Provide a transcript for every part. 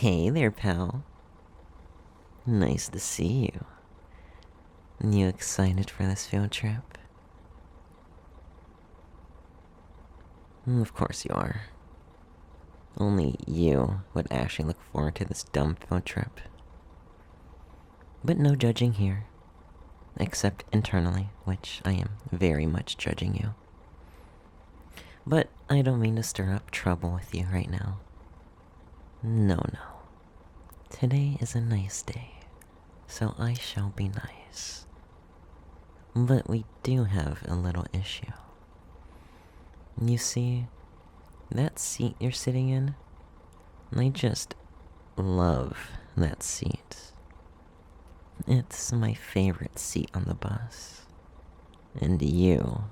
Hey there, pal. Nice to see you. You excited for this field trip? Of course you are. Only you would actually look forward to this dumb field trip. But no judging here. Except internally, which I am very much judging you. But I don't mean to stir up trouble with you right now. No. Today is a nice day, so I shall be nice. But we do have a little issue. You see, that seat you're sitting in, I just love that seat. It's my favorite seat on the bus, and you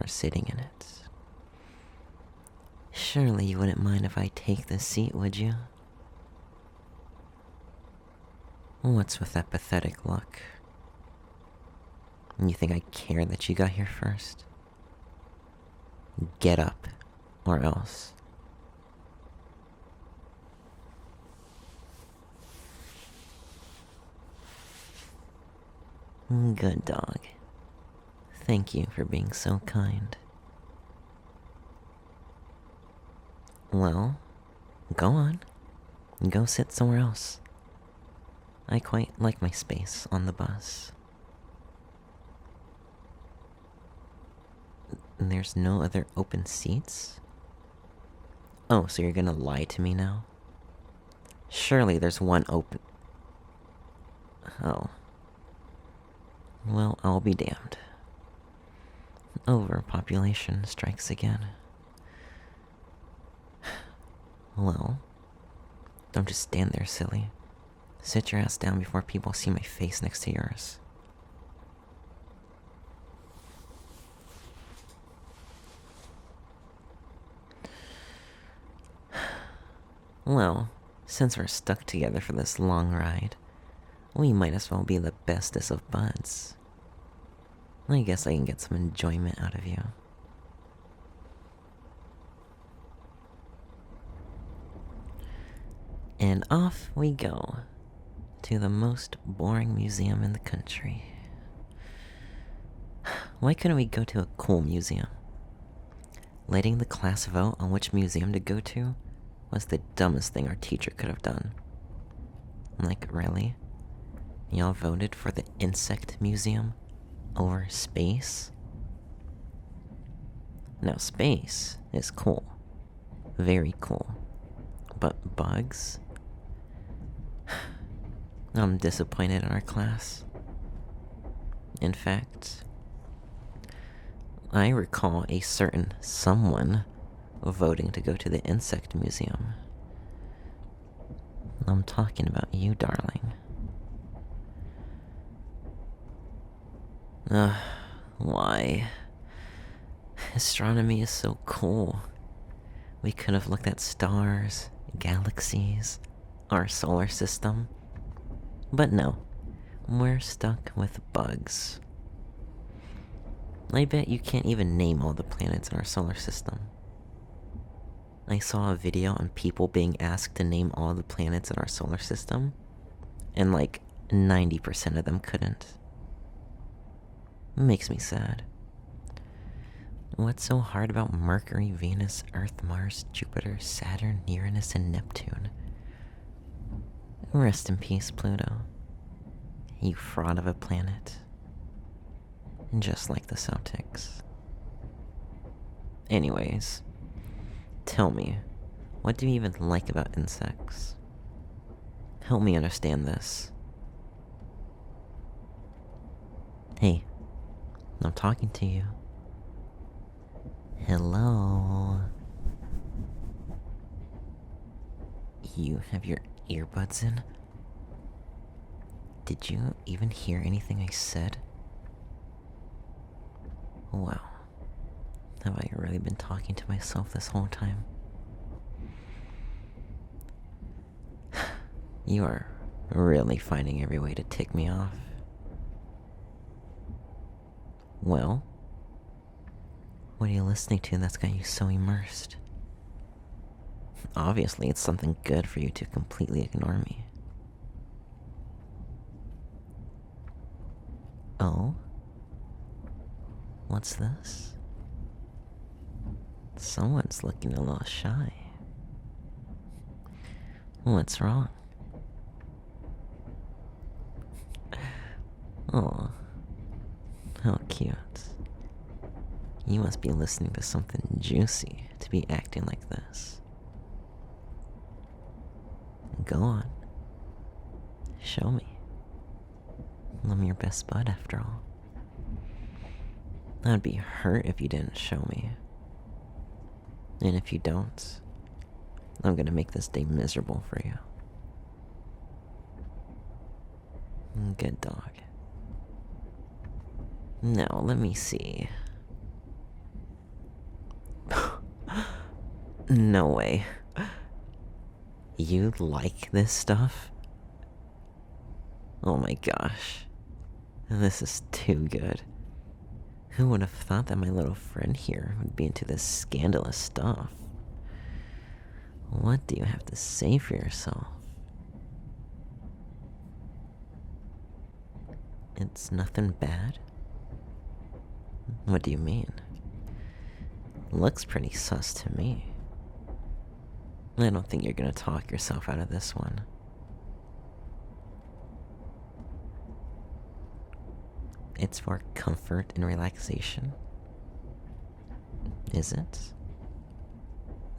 are sitting in it. Surely you wouldn't mind if I take this seat, would you? What's with that pathetic look? You think I care that you got here first? Get up, or else. Good dog. Thank you for being so kind. Well, go on. Go sit somewhere else. I quite like my space on the bus. There's no other open seats? Oh, so you're gonna lie to me now? Surely there's one open... Oh. Well, I'll be damned. Overpopulation strikes again. Well, don't just stand there, silly. Sit your ass down before people see my face next to yours. Well, since we're stuck together for this long ride, we might as well be the bestest of buds. I guess I can get some enjoyment out of you. And off we go to the most boring museum in the country. Why couldn't we go to a cool museum? Letting the class vote on which museum to go to was the dumbest thing our teacher could have done. Like, really? Y'all voted for the insect museum over space? Now, space is cool. Very cool. But bugs? I'm disappointed in our class. In fact, I recall a certain someone voting to go to the insect museum. I'm talking about you, darling. Why? Astronomy is so cool. We could have looked at stars, galaxies, our solar system. But no, we're stuck with bugs. I bet you can't even name all the planets in our solar system. I saw a video on people being asked to name all the planets in our solar system, and like 90% of them couldn't. Makes me sad. What's so hard about Mercury, Venus, Earth, Mars, Jupiter, Saturn, Uranus, and Neptune? Rest in peace, Pluto. You fraud of a planet. Just like the Celtics. Anyways, tell me, what do you even like about insects? Help me understand this. Hey, I'm talking to you. Hello? You have your earbuds in? Did you even hear anything I said? Wow. Have I really been talking to myself this whole time? You are really finding every way to tick me off. Well, what are you listening to that's got you so immersed? obviously it's something good for you to completely ignore me. Oh? What's this? Someone's looking a little shy. What's wrong? Oh, how cute. You must be listening to something juicy to be acting like this. Go on. Show me. I'm your best bud after all. I'd be hurt if you didn't show me. And if you don't, I'm gonna make this day miserable for you. Good dog. Now, let me see. No way. You like this stuff? Oh my gosh. This is too good. Who would have thought that my little friend here would be into this scandalous stuff? What do you have to say for yourself? It's nothing bad? What do you mean? Looks pretty sus to me. I don't think you're gonna talk yourself out of this one. It's for comfort and relaxation. Is it?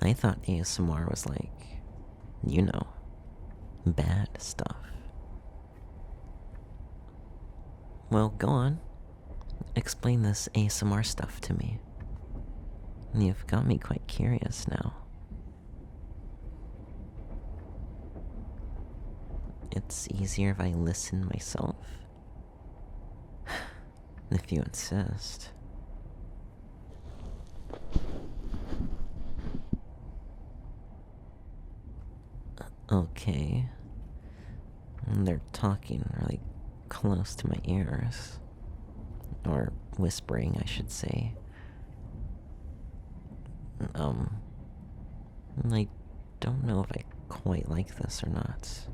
I thought ASMR was like, you know, bad stuff. Well, go on. Explain this ASMR stuff to me. You've got me quite curious now. It's easier if I listen myself. If you insist. Okay. They're talking really close to my ears. Or whispering, I should say. I don't know if I quite like this or not.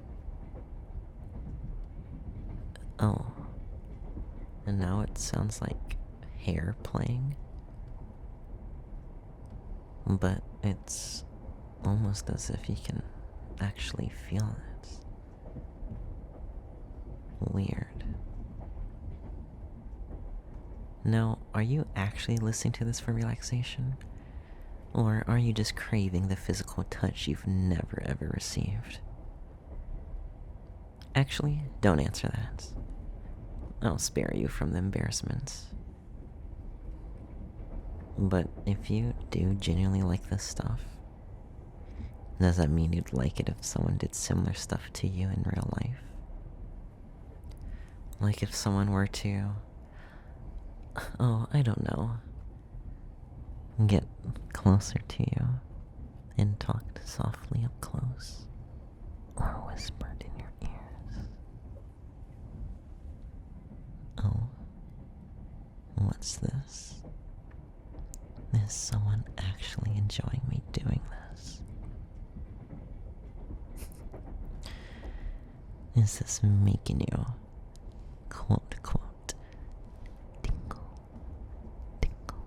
Oh. And now it sounds like hair playing. But it's almost as if you can actually feel it. Weird. Now, are you actually listening to this for relaxation? Or are you just craving the physical touch you've never ever received? Actually, don't answer that. I'll spare you from the embarrassment. But if you do genuinely like this stuff, does that mean you'd like it if someone did similar stuff to you in real life? Like if someone were to, I don't know, get closer to you and talked softly up close, or whispered in your ears. Oh, what's this? Is someone actually enjoying me doing this? Is this making you, quote, quote, tingle, tingle?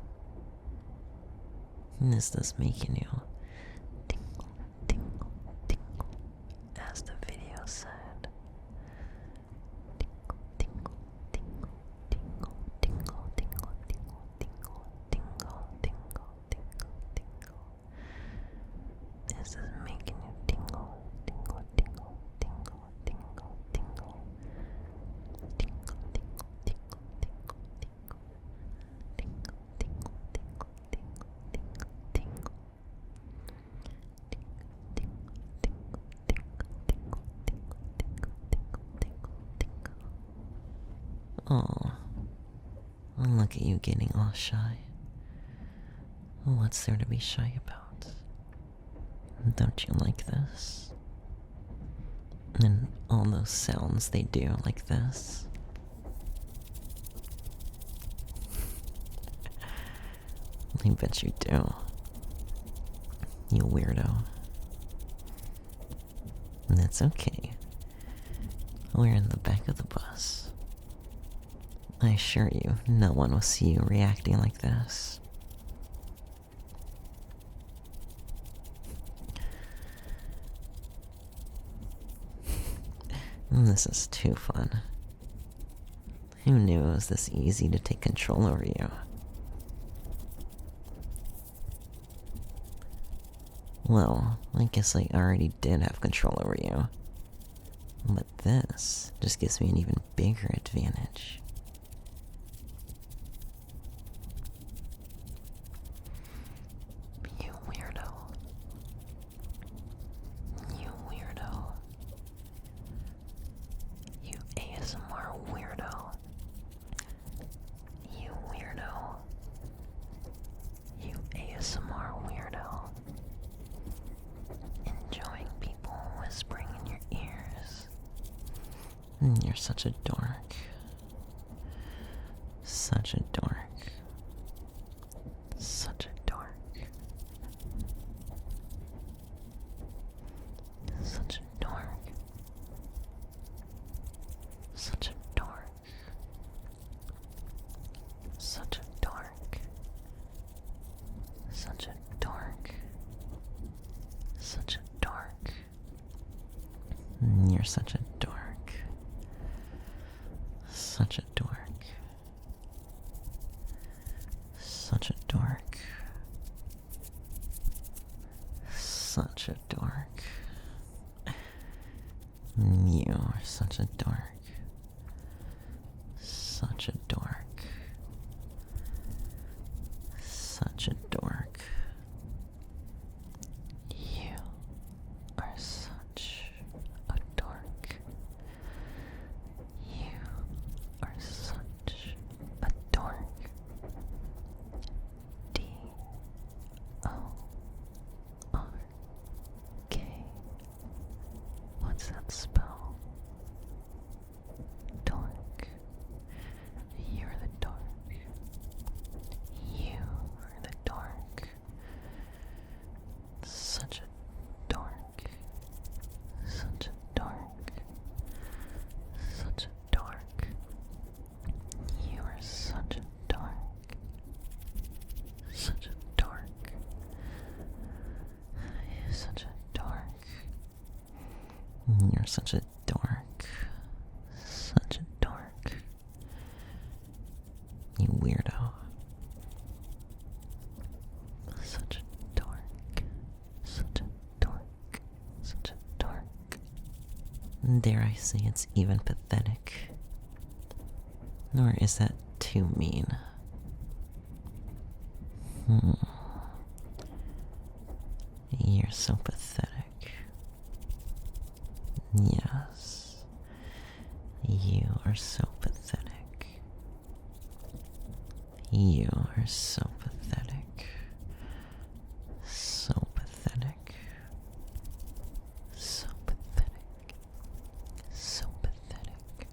Is this making you tingle, tingle, tingle, as the video said? Tingle, tingle, tingle, tingle, tingle, tingle, tingle, tingle, tingle, tingle, tingle. Is this making you tingle, tingle, tingle, tingle, tingle, tingle, tingle, tingle, tingle, tingle, tingle, tingle, tingle, tingle, tingle, tingle. Oh, look at you getting all shy. What's there to be shy about? Don't you like this? And all those sounds they do like this? I bet you do. You weirdo. That's okay. We're in the back of the bus. I assure you, no one will see you reacting like this. This is too fun. Who knew it was this easy to take control over you? Well, I guess I already did have control over you. But this just gives me an even bigger advantage. You weirdo. You weirdo. You ASMR weirdo. You weirdo. You ASMR weirdo. Enjoying people whispering in your ears. You're such a dork. Such a dork. Such a dork. Such a dork. Such a dork. Such a dork. Such a dork. Such a dork. You're such a dork. Such a dork. Such a dork. Such a dork. You are such a dork. Such a dork. Such a dork. You are such a dork. You are such a dork. D-O-R-K. What's that spell? Dork. You're the dork. You are the dork. Such a dork. Such a dork. Such a dork. You are such a dork. Such a dork. Such a dork. You're such a dork. Such a dork. You weirdo. Such a dork. Such a dork. Such a dork. Dare I say it's even pathetic? Or is that too mean? You're so pathetic. Yes. You are so pathetic. You are so pathetic. So pathetic. So pathetic. So pathetic.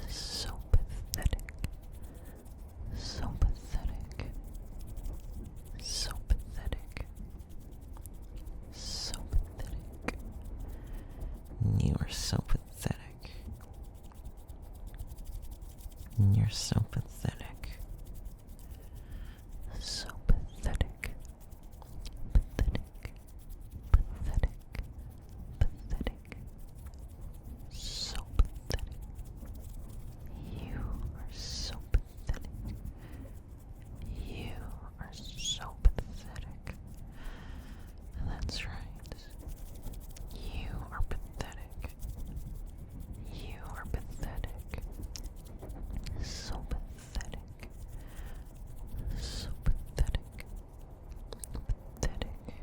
So pathetic. So pathetic. So pathetic. So pathetic. You are so pathetic. You're so pathetic. So pathetic. Pathetic. Pathetic. Pathetic. So pathetic. You are so pathetic. You are so pathetic. That's right. You are pathetic. You are pathetic. So pathetic. So pathetic. Pathetic.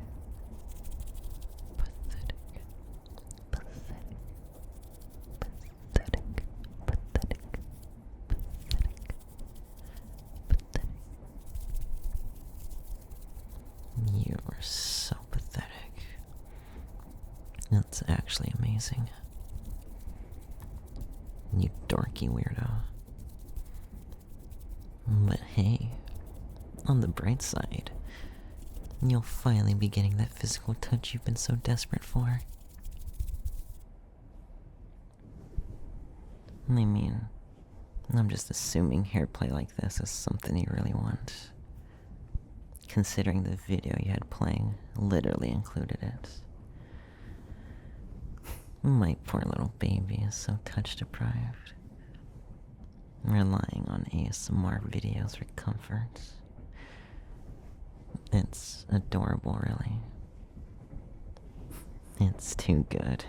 Pathetic. Pathetic. Pathetic. Pathetic. Pathetic. You are so pathetic. That's actually amazing. You dorky weirdo. But hey, on the bright side, you'll finally be getting that physical touch you've been so desperate for. I mean, I'm just assuming hairplay like this is something you really want. Considering the video you had playing literally included it. My poor little baby is so touch deprived. Relying on ASMR videos for comfort. It's adorable, really. It's too good.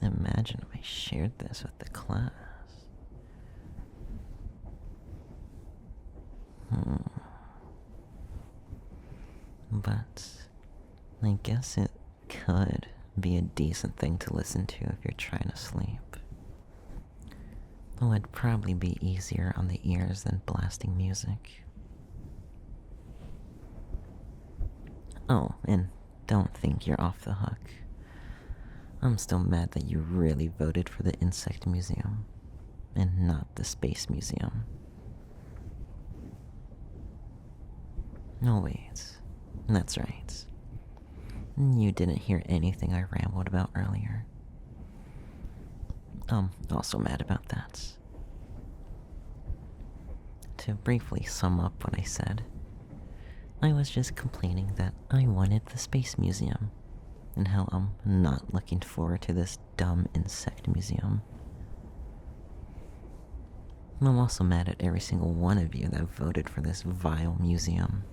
Imagine if I shared this with the class. But I guess it could be a decent thing to listen to if you're trying to sleep. It would probably be easier on the ears than blasting music. Oh, and don't think you're off the hook. I'm still mad that you really voted for the Insect Museum and not the Space Museum. No, wait. That's right. You didn't hear anything I rambled about earlier. I'm also mad about that. To briefly sum up what I said, I was just complaining that I wanted the Space Museum, and how I'm not looking forward to this dumb insect museum. I'm also mad at every single one of you that voted for this vile museum.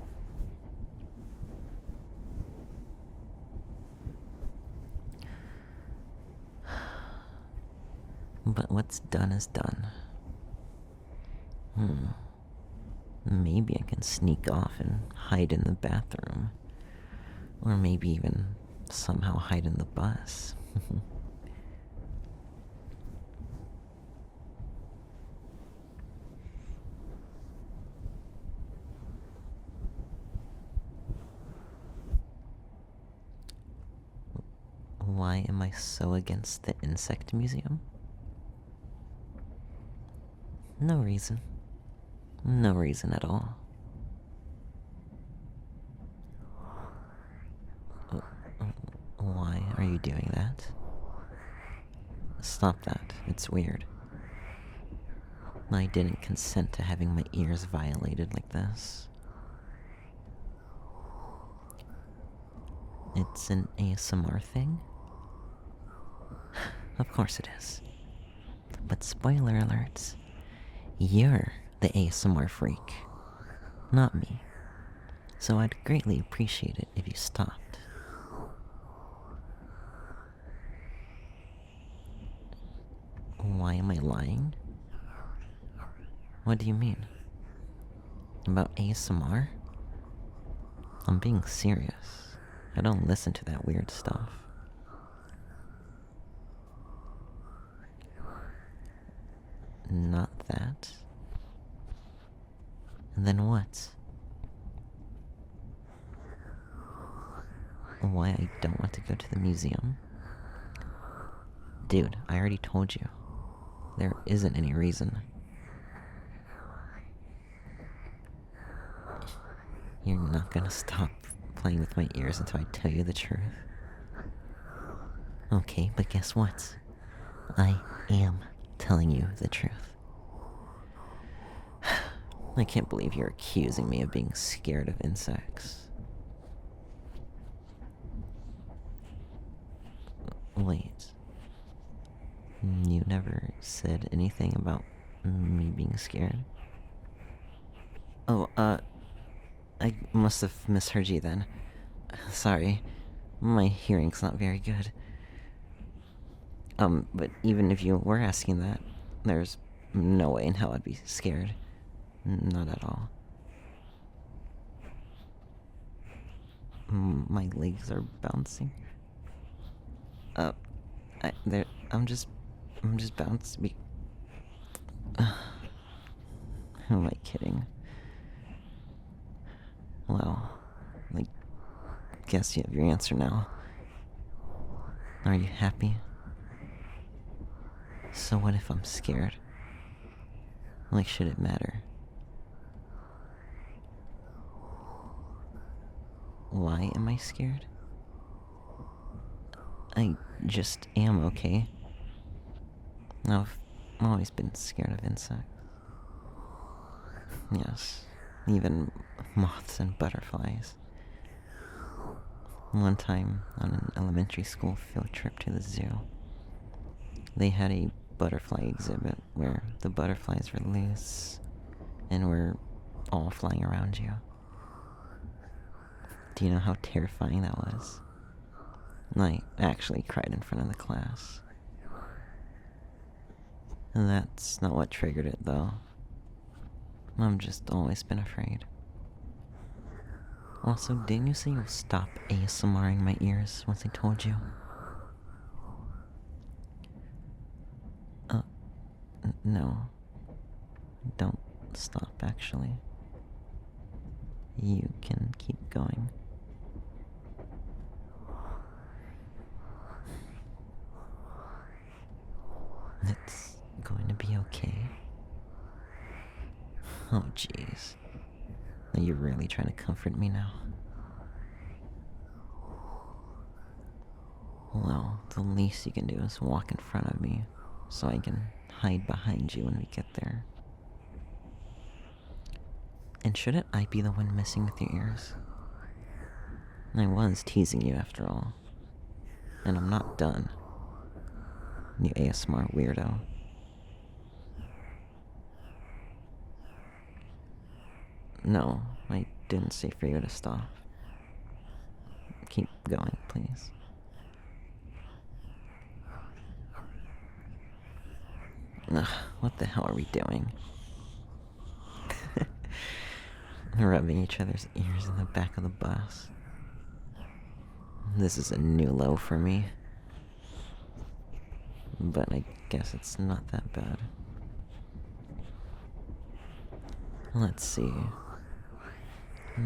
But what's done is done. Maybe I can sneak off and hide in the bathroom. Or maybe even somehow hide in the bus. Why am I so against the insect museum? No reason. No reason at all. Why are you doing that? Stop that. It's weird. I didn't consent to having my ears violated like this. It's an ASMR thing? Of course it is. But spoiler alerts, you're the ASMR freak, not me. So I'd greatly appreciate it if you stopped. Why am I lying? What do you mean? About ASMR? I'm being serious. I don't listen to that weird stuff. Not that. And then what? Why I don't want to go to the museum? Dude, I already told you. There isn't any reason. You're not gonna stop playing with my ears until I tell you the truth. Okay, but guess what? I am telling you the truth. I can't believe you're accusing me of being scared of insects. Wait. You never said anything about me being scared? Oh, I must have misheard you then. Sorry. My hearing's not very good. But even if you were asking that, there's no way in hell I'd be scared. Not at all. My legs are bouncing. I'm just bouncing. Who am I kidding? Well, I guess you have your answer now. Are you happy? So what if I'm scared? Like, should it matter? Why am I scared? I just am, okay? I've always been scared of insects. Yes, even moths and butterflies. One time, on an elementary school field trip to the zoo, they had a butterfly exhibit where the butterflies were loose and were all flying around you. Do you know how terrifying that was? I actually cried in front of the class. And that's not what triggered it, though. I've just always been afraid. Also, didn't you say you'll stop ASMRing my ears once I told you? No. Don't stop, actually. You can keep going. It's going to be okay. Oh, jeez. Are you really trying to comfort me now? Well, the least you can do is walk in front of me, so I can hide behind you when we get there. And shouldn't I be the one messing with your ears? I was teasing you after all. And I'm not done. You ASMR weirdo. No, I didn't say for you to stop. Keep going, please. Ugh, what the hell are we doing? Rubbing each other's ears in the back of the bus. This is a new low for me. But I guess it's not that bad. Let's see.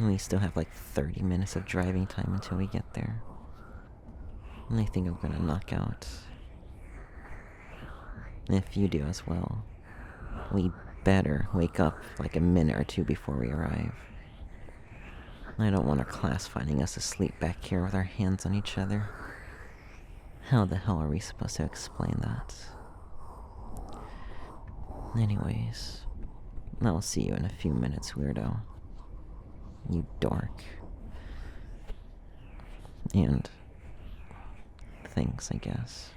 We still have like 30 minutes of driving time until we get there. And I think I'm gonna knock out. If you do as well, we better wake up like a minute or two before we arrive. I don't want our class finding us asleep back here with our hands on each other. How the hell are we supposed to explain that? Anyways, I'll see you in a few minutes, weirdo. You dork. And thanks, I guess.